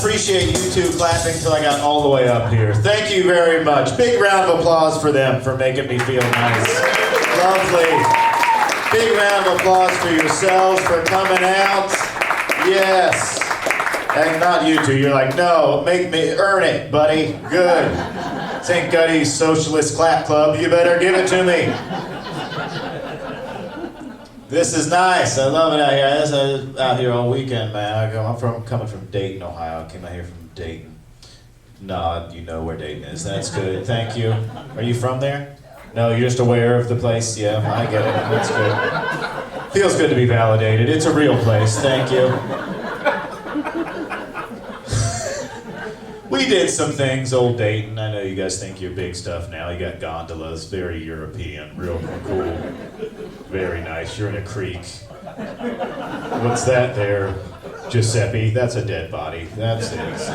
appreciate you two clapping till I got all the way up here. Thank you very much. Big round of applause for them for making me feel nice. Lovely. Big round of applause for yourselves for coming out. Yes. And not you two. You're like, no, make me earn it, buddy. Good. St. Guttys Socialist Clap Club. You better give it to me. This is nice. I love it out here. I was out here all weekend, man. I'm coming from Dayton, Ohio. I came out here from Dayton. No, you know where Dayton is. That's good. Thank you. Are you from there? No, you're just aware of the place. Yeah, I get it. That's good. Feels good to be validated. It's a real place. Thank you. We did some things, old Dayton. I know you guys think you're big stuff now. You got gondolas, very European, real cool. Very nice. You're in a creek. What's that there, Giuseppe? That's a dead body. That's his.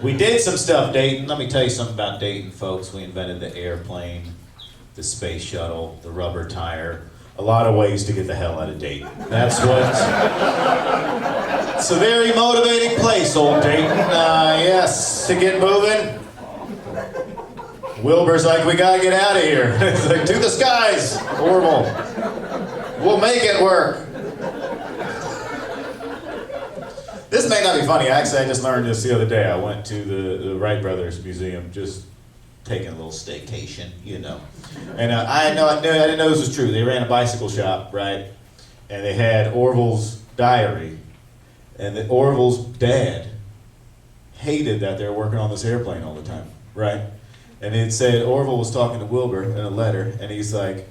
We did some stuff, Dayton. Let me tell you something about Dayton, folks. We invented the airplane, the space shuttle, the rubber tire. A lot of ways to get the hell out of Dayton. That's what... It's a very motivating place, old Dayton. Yes, to get moving. Wilbur's like, we gotta get out of here. It's like, to the skies, Orville. We'll make it work. This may not be funny. Actually, I just learned this the other day. I went to the Wright Brothers Museum, just taking a little staycation, you know. And I didn't know this was true. They ran a bicycle shop, right? And they had Orville's diary. And that Orville's dad hated that they were working on this airplane all the time, right? And it said Orville was talking to Wilbur in a letter, and he's like,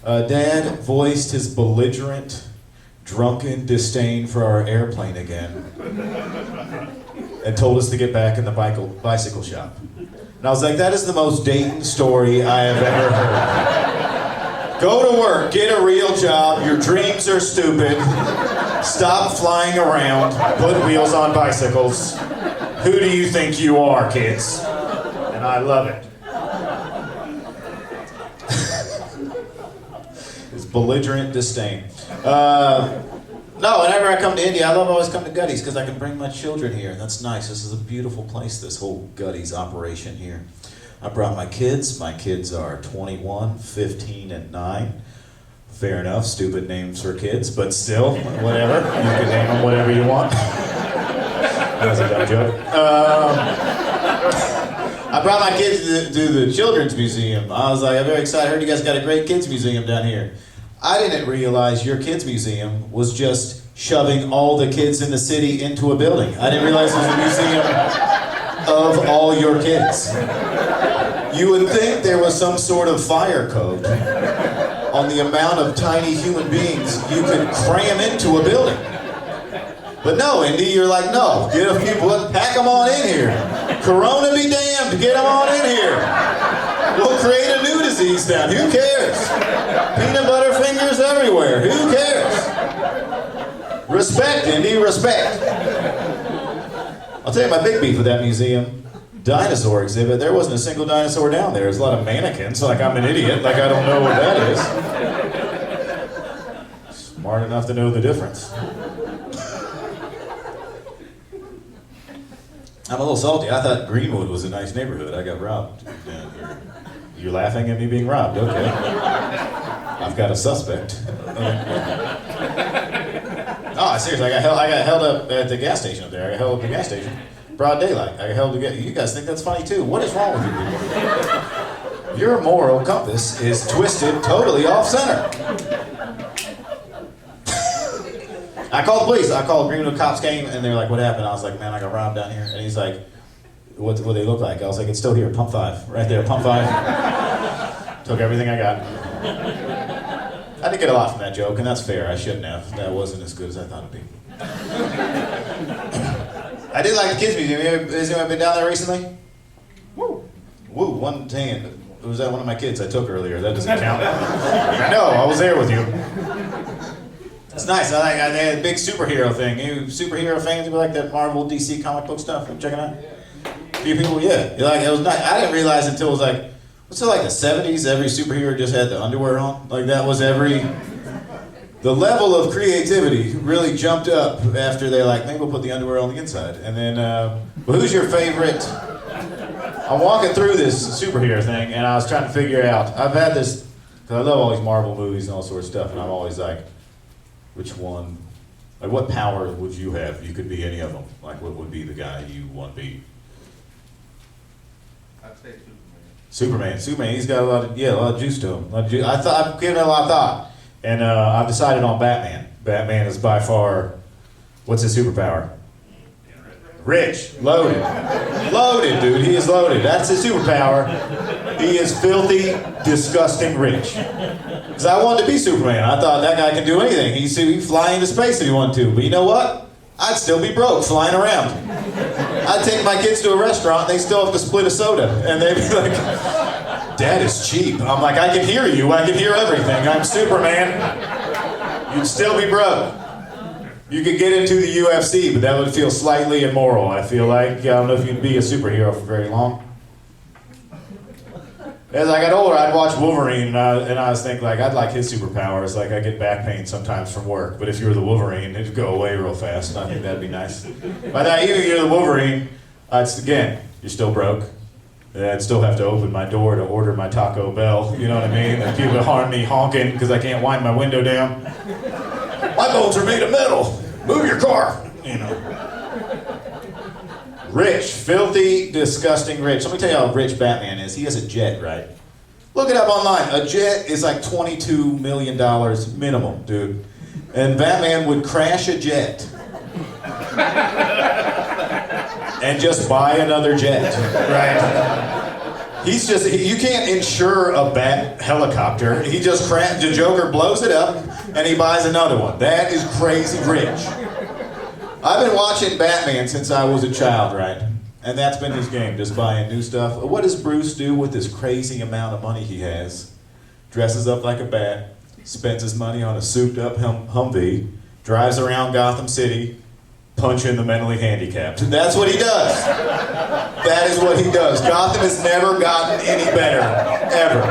Dad voiced his belligerent, drunken disdain for our airplane again and told us to get back in the bicycle shop. And I was like, that is the most Dayton story I have ever heard. Go to work, get a real job, your dreams are stupid, stop flying around, put wheels on bicycles. Who do you think you are, kids? And I love it. It's belligerent disdain. No, whenever I come to India, I always come to Guttys because I can bring my children here. That's nice. This is a beautiful place, this whole Guttys operation here. I brought my kids. My kids are 21, 15, and 9. Fair enough, stupid names for kids, but still, whatever. You can name them whatever you want. That was a dumb joke. I brought my kids to the Children's Museum. I was like, I'm very excited. I heard you guys got a great kids museum down here. I didn't realize your kids museum was just shoving all the kids in the city into a building. I didn't realize it was a museum of all your kids. You would think there was some sort of fire code on the amount of tiny human beings you could cram into a building. But no, Indy, you're like, no, get a few, pack them on in here. Corona be damned, get them on in here. We'll create a new disease down, who cares? Peanut butter fingers everywhere, who cares? Respect, Indy, respect. I'll tell you my big beef with that museum. Dinosaur exhibit, there wasn't a single dinosaur down there. There's a lot of mannequins, like I'm an idiot, like I don't know what that is. Smart enough to know the difference. I'm a little salty. I thought Greenwood was a nice neighborhood. I got robbed down here. You're laughing at me being robbed, okay. I've got a suspect. Oh, seriously, I got held up at the gas station up there. I got held up at the gas station. Broad daylight. I got held to get. You guys think that's funny too? What is wrong with you people? Your moral compass is twisted totally off center. I called the police. I called Greenwood. Cops came and they're like, "What happened?" I was like, "Man, I got robbed down here." And he's like, "What do they look like?" I was like, "It's still here. Pump 5, right there. Pump 5." Took everything I got. I did get a lot from that joke, and that's fair. I shouldn't have. That wasn't as good as I thought it'd be. I did like the kids museum. Has anyone been down there recently? Woo! Woo! One hand. Was that one of my kids I took earlier? That doesn't count. I know. I was there with you. It's nice. They had a big superhero thing. You superhero fans, you like that Marvel, DC comic book stuff? You check it out. A few people, yeah. You like it was nice. I didn't realize until it was like, what's it like the '70s? Every superhero just had the underwear on. Like that was every the level of creativity really jumped up after they're like, maybe we'll put the underwear on the inside. And then, well, who's your favorite? I'm walking through this superhero thing, and I was trying to figure out, I've had this, because I love all these Marvel movies and all sorts of stuff, and I'm always like, which one, like what power would you have? You could be any of them. Like what would be the guy you want to be? I'd say Superman. Superman, he's got a lot of juice to him. I've given it a lot of thought. And I've decided on Batman. Batman is by far, what's his superpower? Rich, loaded. Loaded, dude, he is loaded. That's his superpower. He is filthy, disgusting rich. Because I wanted to be Superman. I thought that guy can do anything. He'd fly into space if he wanted to. But you know what? I'd still be broke flying around. I'd take my kids to a restaurant and they still have to split a soda. And they'd be like, Dad is cheap. I'm like, I can hear you. I can hear everything. I'm Superman. You'd still be broke. You could get into the UFC, but that would feel slightly immoral, I feel like. I don't know if you'd be a superhero for very long. As I got older, I'd watch Wolverine, and I was thinking, like, I'd like his superpowers. Like, I get back pain sometimes from work, but if you were the Wolverine, it'd go away real fast. I think that'd be nice. By that, even if you're the Wolverine, again, you're still broke. I'd still have to open my door to order my Taco Bell, you know what I mean? And people harm me honking because I can't wind my window down. My bones are made of metal. Move your car, you know. Rich, filthy, disgusting rich. Let me tell you how rich Batman is. He has a jet, right? Look it up online. A jet is like $22 million minimum, dude. And Batman would crash a jet and just buy another jet, right? You can't insure a bat helicopter. He just the Joker blows it up and he buys another one. That is crazy rich. I've been watching Batman since I was a child, right? And that's been his game, just buying new stuff. What does Bruce do with this crazy amount of money he has? Dresses up like a bat, spends his money on a souped-up Humvee, drives around Gotham City, punching the mentally handicapped. That's what he does. That is what he does. Gotham has never gotten any better, ever.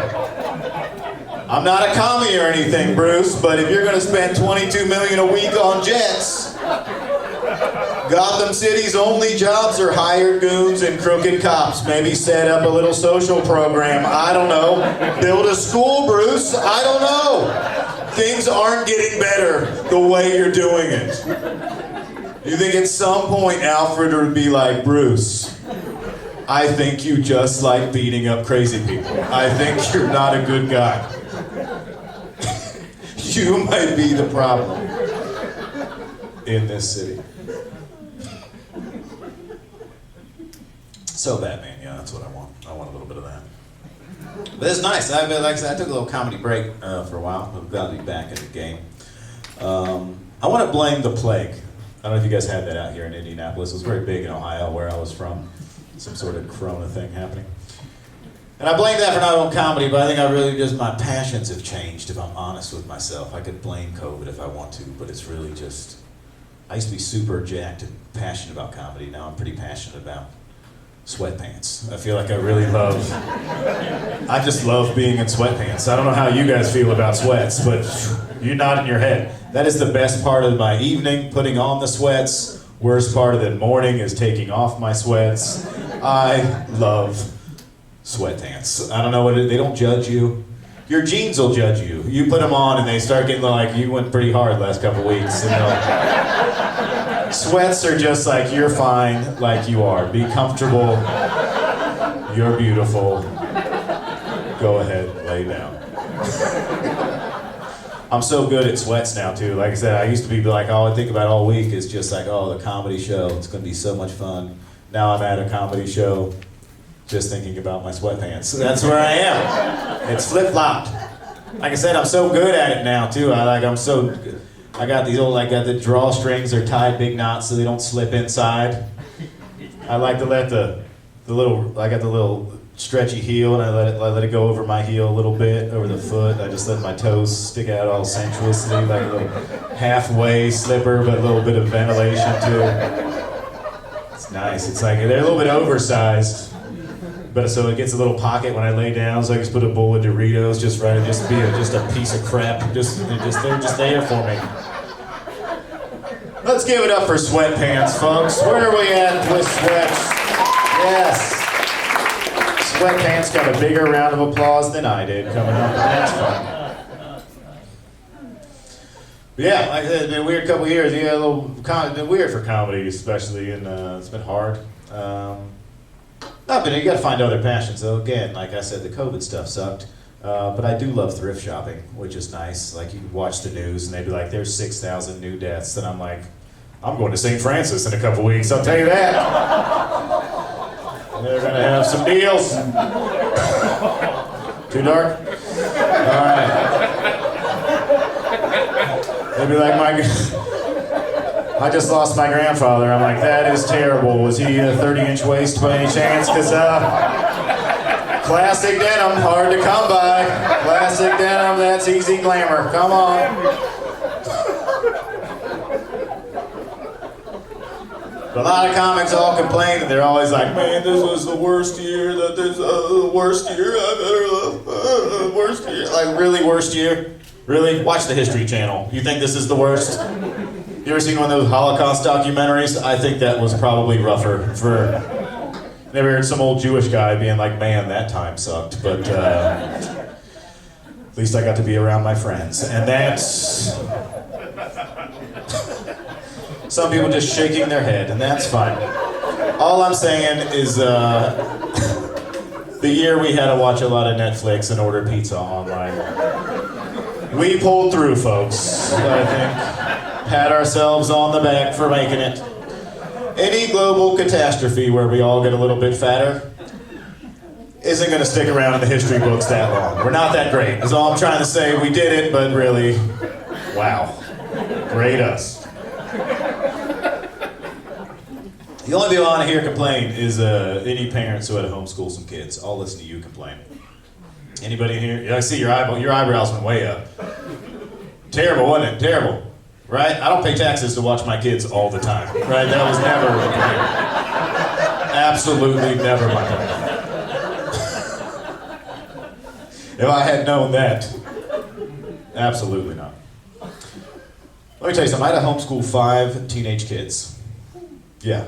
I'm not a commie or anything, Bruce, but if you're going to spend $22 million a week on jets, Gotham City's only jobs are hired goons and crooked cops. Maybe set up a little social program. I don't know. Build a school, Bruce. I don't know. Things aren't getting better the way you're doing it. You think at some point Alfred would be like, Bruce, I think you just like beating up crazy people. I think you're not a good guy. You might be the problem in this city. So Batman, yeah, that's what I want. I want a little bit of that. But it's nice. Like I said, I took a little comedy break for a while. I'm glad to be back in the game. I want to blame the plague. I don't know if you guys had that out here in Indianapolis. It was very big in Ohio, where I was from. Some sort of corona thing happening. And I blame that for not doing comedy, but I think my passions have changed, if I'm honest with myself. I could blame COVID if I want to, but it's really just, I used to be super jacked and passionate about comedy. Now I'm pretty passionate about sweatpants. I feel like I just love being in sweatpants. I don't know how you guys feel about sweats, but you're nodding your head. That is the best part of my evening, putting on the sweats. Worst part of the morning is taking off my sweats. I love sweatpants. I don't know they don't judge you. Your jeans will judge you. You put them on and they start getting like, you went pretty hard last couple weeks. You know? Sweats are just like, you're fine like you are. Be comfortable. You're beautiful. Go ahead, lay down. I'm so good at sweats now too. Like I said, I used to be like, all I think about all week is just like, oh, the comedy show. It's gonna be so much fun. Now I'm at a comedy show just thinking about my sweatpants. That's where I am. It's flip-flopped. Like I said, I'm so good at it now too. I got these old, the drawstrings are tied big knots so they don't slip inside. I like to let I got the little stretchy heel, and I let it go over my heel a little bit, over the foot. I just let my toes stick out all sensuously, like a little halfway slipper, but a little bit of ventilation too. It's nice. It's like they're a little bit oversized, But so it gets a little pocket when I lay down, so I just put a bowl of Doritos just right, just a piece of crap. They're just there for me. Let's give it up for sweatpants, folks. Where are we at with sweats? Yes. Sweatpants got a bigger round of applause than I did coming up. That's fun. But yeah, like I said, it's been a weird couple of years. Yeah, it's been weird for comedy, especially, and it's been hard. But you got to find other passions. So again, like I said, the COVID stuff sucked. But I do love thrift shopping, which is nice. Like you watch the news and they'd be like, "There's 6,000 new deaths," and I'm like, "I'm going to St. Francis in a couple weeks. I'll tell you that." They're gonna have some deals. Too dark? All right. They'd be like, I just lost my grandfather. I'm like, that is terrible. Was he a 30-inch waist by any chance? Because classic denim, hard to come by. Classic denim, that's easy glamour. Come on. But a lot of comics all complain that they're always like, "Man, this was the worst year. The worst year I've ever lived. Worst year." Like, really, worst year? Really? Watch the History Channel. You think this is the worst? You ever seen one of those Holocaust documentaries? I think that was probably rougher. Never heard some old Jewish guy being like, "Man, that time sucked." But at least I got to be around my friends. And that's... Some people just shaking their head, and that's fine. All I'm saying is the year we had to watch a lot of Netflix and order pizza online. We pulled through, folks, I think. Pat ourselves on the back for making it. Any global catastrophe where we all get a little bit fatter isn't going to stick around in the history books that long. We're not that great, is all I'm trying to say. We did it, but really, wow. Great us. The only people I want to hear complain is any parents who had to homeschool some kids. I'll listen to you complain. Anybody in here? Yeah, I see your eyebrows went way up. Terrible, wasn't it? Terrible. Right? I don't pay taxes to watch my kids all the time. Right? That was never my plan. Absolutely never my plan. If I had known that, absolutely not. Let me tell you something. I had to homeschool 5 teenage kids. Yeah.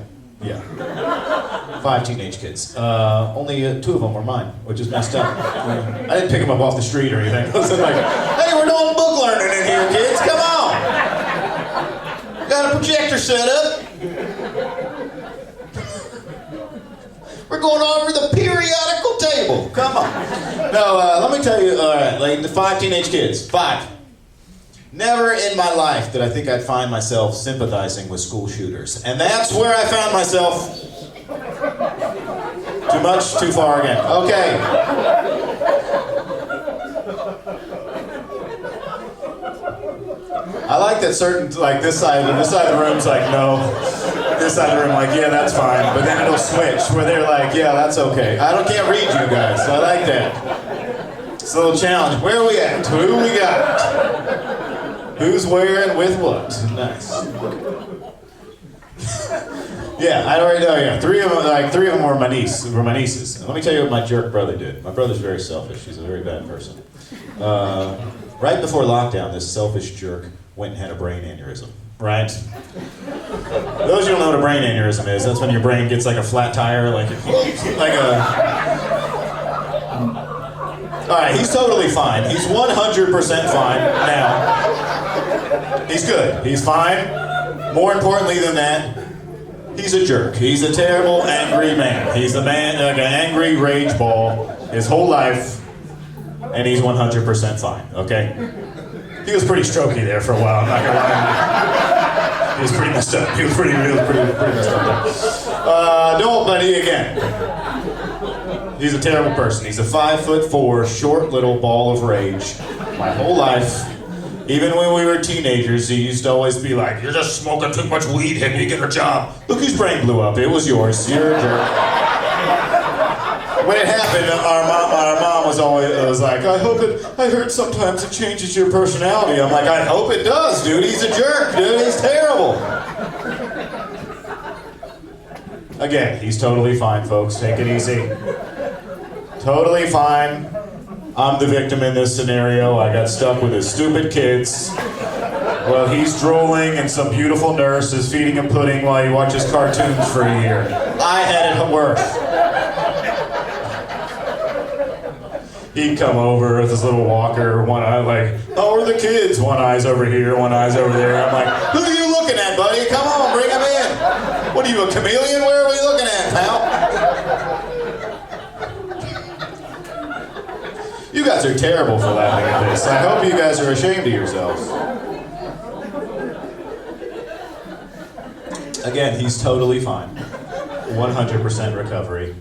5 teenage kids. Only 2 of them were mine, which is messed up. I didn't pick them up off the street or anything. I wasn't like, "Hey, we're doing book learning in here, kids. Come on. Got a projector set up. We're going over the periodical table. Come on." No, let me tell you, all right, like the 5 teenage kids. 5. Never in my life did I think I'd find myself sympathizing with school shooters. And that's where I found myself. Too much, too far again. Okay. I like that certain, like this side of the room's like, no. This side of the room like, yeah, that's fine. But then it'll switch where they're like, yeah, that's okay. Can't read you guys, so I like that. It's a little challenge. Where are we at? Who we got? Who's where and with what? Nice. Yeah, I already know. Yeah, 3 of them were my nieces. And let me tell you what my jerk brother did. My brother's very selfish. He's a very bad person. Right before lockdown, this selfish jerk went and had a brain aneurysm. Right? Those of you who don't know what a brain aneurysm is, that's when your brain gets like a flat tire, like a. All right, he's totally fine. He's 100% fine now. He's good. He's fine. More importantly than that, he's a jerk. He's a terrible, angry man. He's a man, like an angry rage ball his whole life, and he's 100% fine, okay? He was pretty strokey there for a while, I'm not gonna lie. He was pretty messed up. He was pretty messed up there. Don't, buddy, again. He's a terrible person. He's a 5'4", short little ball of rage. My whole life, even when we were teenagers, he used to always be like, "You're just smoking too much weed, hippie, get a job." Look, his brain blew up. It was yours. You're a jerk. When it happened, our mom was always like, I heard sometimes it changes your personality. I'm like, I hope it does, dude. He's a jerk, dude. He's terrible. Again, he's totally fine, folks. Take it easy. Totally fine. I'm the victim in this scenario. I got stuck with his stupid kids. Well, he's drooling and some beautiful nurse is feeding him pudding while he watches cartoons for a year. I had it worse. He'd come over with his little walker, one eye like, how are the kids? One eye's over here, one eye's over there. I'm like, who are you looking at, buddy? Come on, bring him in. What are you, a chameleon? Where are we looking at, pal? You guys are terrible for laughing at this. I hope you guys are ashamed of yourselves. Again, he's totally fine. 100% recovery.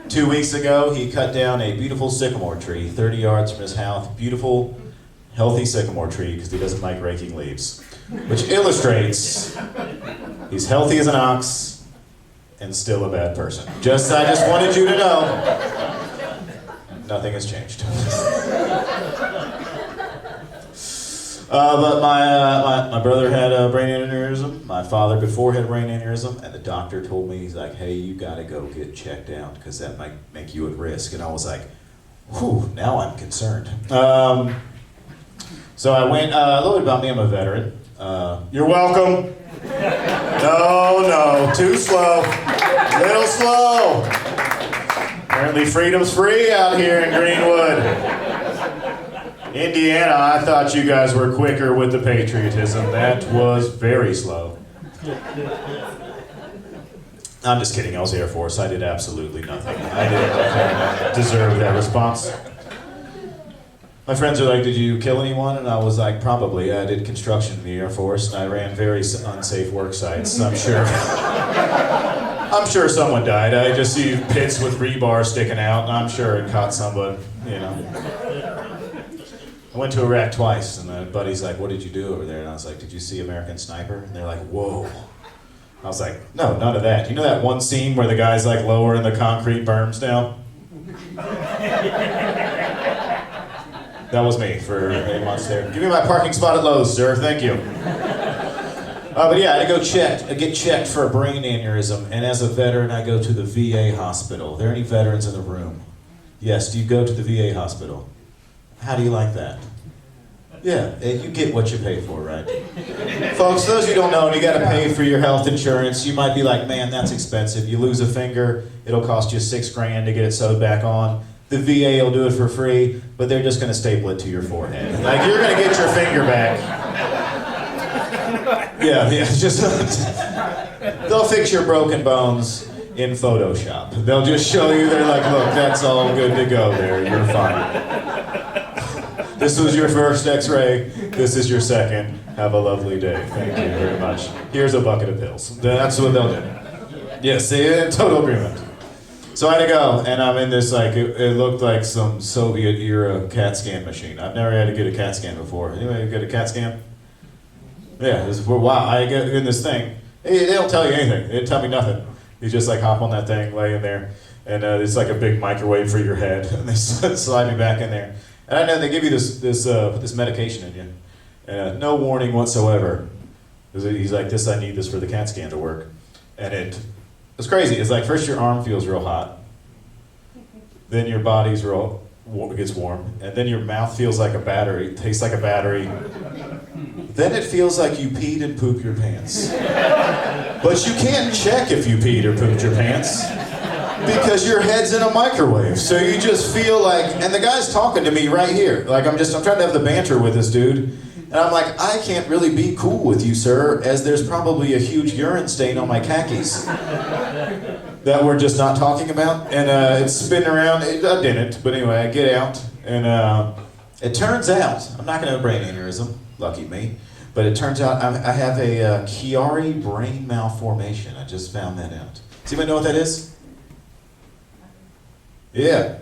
2 weeks ago, he cut down a beautiful sycamore tree 30 yards from his house. Beautiful, healthy sycamore tree because he doesn't like raking leaves. Which illustrates he's healthy as an ox and still a bad person. I just wanted you to know. Nothing has changed. But my brother had a brain aneurysm. My father before had a brain aneurysm, and the doctor told me, he's like, hey, you gotta go get checked out because that might make you at risk. And I was like, whew, now I'm concerned. So I went, a little bit about me, I'm a veteran. You're welcome. No, too slow. Little slow. Apparently freedom's free out here in Greenwood. Indiana, I thought you guys were quicker with the patriotism. That was very slow. I'm just kidding, I was Air Force. I did absolutely nothing. I didn't deserve that response. My friends are like, did you kill anyone? And I was like, probably. I did construction in the Air Force, and I ran very unsafe work sites. I'm sure someone died. I just see pits with rebar sticking out, and I'm sure it caught someone, you know. I went to Iraq twice, and my buddy's like, what did you do over there? And I was like, did you see American Sniper? And they're like, whoa. I was like, no, none of that. You know that one scene where the guy's like lowering the concrete berms down? That was me for 8 months there. Give me my parking spot at Lowe's, sir. Thank you. But yeah, I had to go get checked for a brain aneurysm. And as a veteran, I go to the VA hospital. Are there any veterans in the room? Yes, do you go to the VA hospital? How do you like that? Yeah, you get what you pay for, right? Folks, those of you who don't know, you got to pay for your health insurance. You might be like, man, that's expensive. You lose a finger, it'll cost you $6,000 to get it sewed back on. The VA will do it for free, but they're just going to staple it to your forehead. Like, you're going to get your finger back. Yeah, just they'll fix your broken bones in Photoshop. They'll just show you, they're like, look, that's all good to go there, you're fine. This was your first x-ray, this is your second. Have a lovely day, thank you very much. Here's a bucket of pills. That's what they'll do. Yes, in total agreement. So I had to go, and I'm in this, like, it looked like some Soviet-era CAT scan machine. I've never had to get a CAT scan before. Anybody get a CAT scan? Yeah, wow, I get in this thing. They don't tell you anything. They tell me nothing. You just, like, hop on that thing, lay in there, and it's like a big microwave for your head, and they slide me back in there. And I know they give you this medication in you, and no warning whatsoever. He's like, I need this for the CAT scan to work. And it's crazy. It's like, first your arm feels real hot, then your body's gets warm, and then your mouth feels like a battery, tastes like a battery. Then it feels like you peed and pooped your pants. But you can't check if you peed or pooped your pants because your head's in a microwave. So you just feel like, and the guy's talking to me right here. Like, I'm trying to have the banter with this dude. And I'm like, I can't really be cool with you, sir, as there's probably a huge urine stain on my khakis that we're just not talking about. And it's spinning around. I didn't, but anyway, I get out. And it turns out, I'm not going to have a brain aneurysm, lucky me, but it turns out I have a Chiari brain malformation. I just found that out. Does anybody know what that is? Yeah.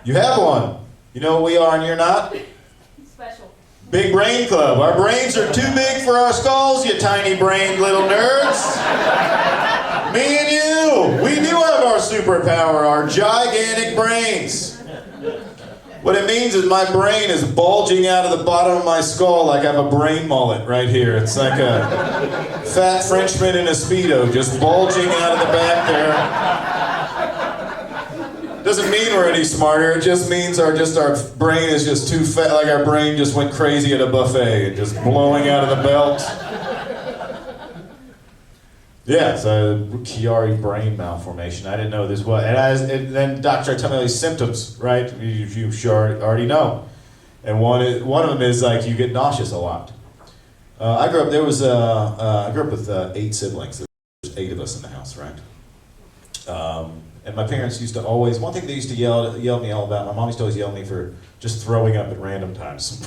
You have one. You know what we are and you're not? Special. Big Brain Club. Our brains are too big for our skulls, you tiny-brained little nerds. Me and you, we do have our superpower, our gigantic brains. What it means is my brain is bulging out of the bottom of my skull like I have a brain mullet right here. It's like a fat Frenchman in a Speedo just bulging out of the back there. Doesn't mean we're any smarter. It just means our brain is just too fat. Like our brain just went crazy at a buffet and just blowing out of the belt. Yeah, so Chiari brain malformation. I didn't know this was. And then doctor started telling me all these symptoms, right? You sure already know. And one of them is like you get nauseous a lot. I grew up. I grew up with 8 siblings. There's 8 of us in the house, right? And my parents used to always. One thing they used to yell at me all about. My mom used to always yell at me for just throwing up at random times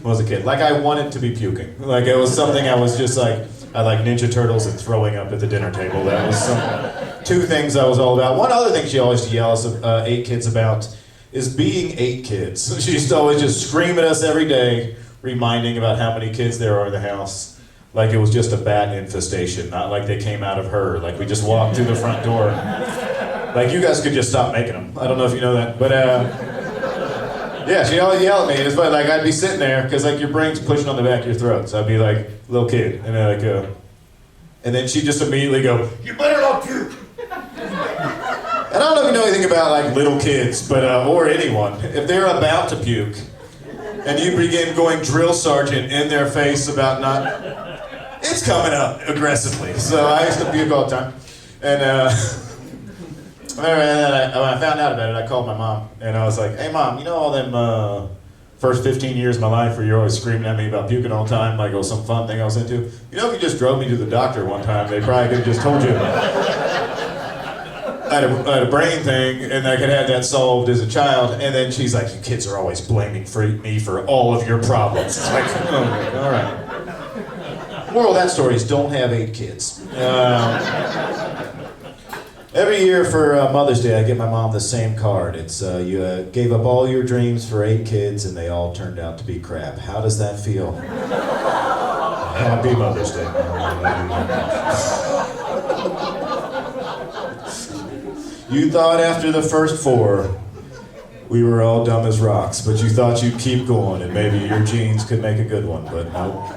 when I was a kid. Like I wanted to be puking. Like it was something I was just like. I like Ninja Turtles and throwing up at the dinner table. That was 2 things I was all about. One other thing she always used to yell us 8 kids about is being 8 kids. She used to always just scream at us every day, reminding about how many kids there are in the house. Like it was just a bat infestation, not like they came out of her. Like we just walked through the front door. Like you guys could just stop making them. I don't know if you know that, but yeah, she'd always yell at me. And it's funny, like I'd be sitting there because like your brain's pushing on the back of your throat. So I'd be like little kid, and then and then she'd just immediately go, "You better not puke." And I don't know if you know anything about like little kids, but or anyone. If they're about to puke, and you begin going drill sergeant in their face about not, it's coming up aggressively. So I used to puke all the time, and. When I found out about it, I called my mom, and I was like, "Hey, Mom, you know all them first 15 years of my life where you're always screaming at me about puking all the time, like it was some fun thing I was into? You know, if you just drove me to the doctor one time, they probably could have just told you I had a brain thing, and I could have that solved as a child." And then she's like, "You kids are always blaming me for all of your problems." It's like, oh, all right. Moral of that story is don't have 8 kids. Every year for Mother's Day, I get my mom the same card. It's you gave up all your dreams for 8 kids, and they all turned out to be crap. How does that feel? Happy Mother's Day. You thought after the first 4, we were all dumb as rocks, but you thought you'd keep going, and maybe your genes could make a good one, but nope.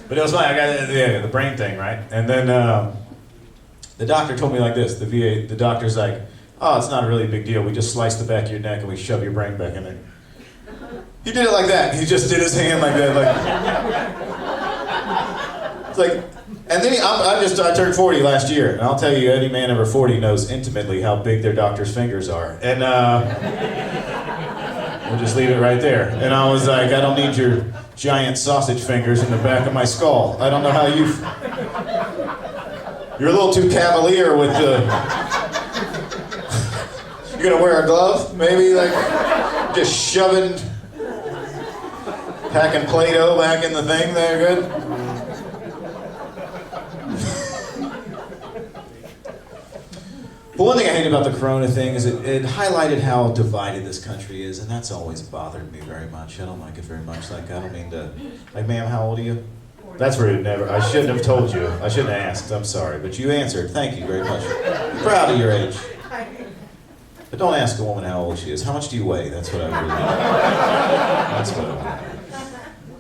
But it was funny, I got the brain thing, right? And then the doctor told me like this, the doctor's like, "Oh, it's not a really big deal. We just slice the back of your neck and we shove your brain back in there." He did it like that. He just did his hand like that. Like, it's like, and then I turned 40 last year, and I'll tell you, any man over 40 knows intimately how big their doctor's fingers are. And we'll just leave it right there. And I was like, I don't need your giant sausage fingers in the back of my skull. I don't know how you're a little too cavalier with the... You're gonna wear a glove? Maybe like just shoving, packing Play-Doh back in the thing there, good? But one thing I hate about the Corona thing is it highlighted how divided this country is, and that's always bothered me very much. I don't like it very much. Like, I don't mean to... Like, ma'am, how old are you? That's rude. Never. I shouldn't have told you. I shouldn't have asked. I'm sorry. But you answered. Thank you very much. I'm proud of your age. But don't ask a woman how old she is. How much do you weigh? That's what I really want. That's what I want.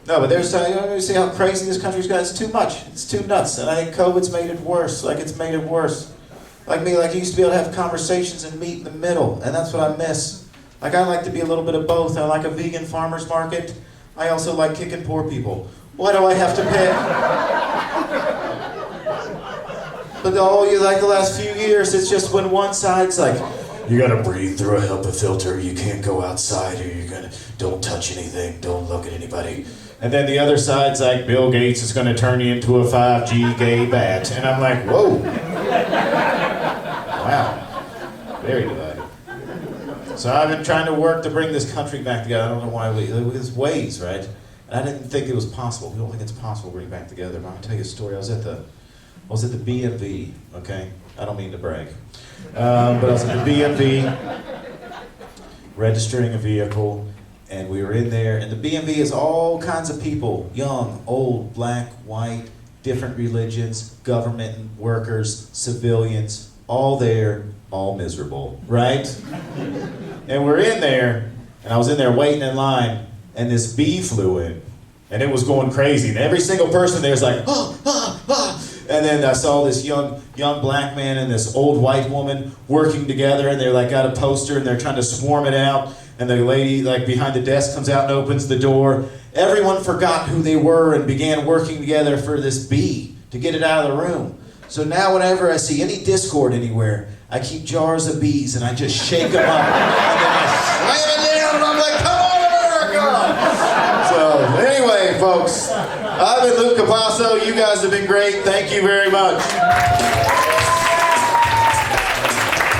No, but there's, you see how crazy this country's got? It's too much. It's too nuts. And I think COVID's made it worse. Like, it's made it worse. Like me, like I used to be able to have conversations and meet in the middle, and that's what I miss. Like I like to be a little bit of both. I like a vegan farmer's market. I also like kicking poor people. Why do I have to pick? But like the last few years, it's just when one side's like, you gotta breathe through a HEPA filter, you can't go outside, or don't touch anything, don't look at anybody. And then the other side's like, Bill Gates is gonna turn you into a 5G gay bat. And I'm like, whoa. Wow, very divided. So I've been trying to work to bring this country back together. I don't know why there's ways, right? And I didn't think it was possible. We don't think it's possible to bring it back together. But I'm gonna tell you a story. I was at the BMV. Okay, I don't mean to brag, but I was at the BMV registering a vehicle, and we were in there. And the BMV is all kinds of people: young, old, black, white, different religions, government workers, civilians. All there, all miserable, right? And we're in there, and I was in there waiting in line, and this bee flew in, and it was going crazy, and every single person there is like, ah, ah, ah, And then I saw this young black man and this old white woman working together, and they're like got a poster and they're trying to swarm it out. And the lady like behind the desk comes out and opens the door. Everyone forgot who they were and began working together for this bee to get it out of the room. So now whenever I see any discord anywhere, I keep jars of bees and I just shake them up. And then I slam it down and I'm like, come on, America! So anyway, folks, I've been Luke Capasso. You guys have been great. Thank you very much.